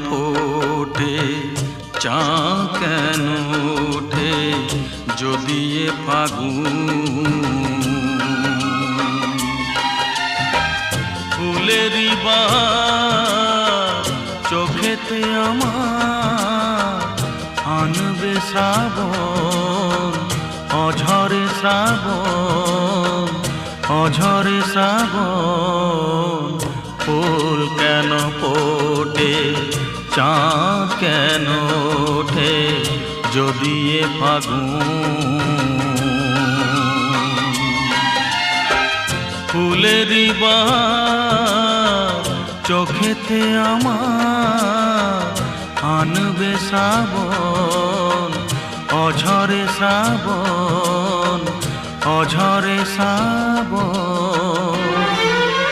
ফোটে, চাঁদ কেন ওঠে যদি এ ফাগুন। ফুলেরই বাহার চোখেতে আমার আনবে শ্রাবণ, অঝরে শ্রাবণ, অঝরে শ্রাবণ। ফুল কেন ফোটে, চাঁদ কেন ওঠে যদি এ ফাগুন। ফুলেরই বাহার চোখেতে আমার আনবে শ্রাবণ, অঝরে শ্রাবণ, অঝরে শ্রাবণ।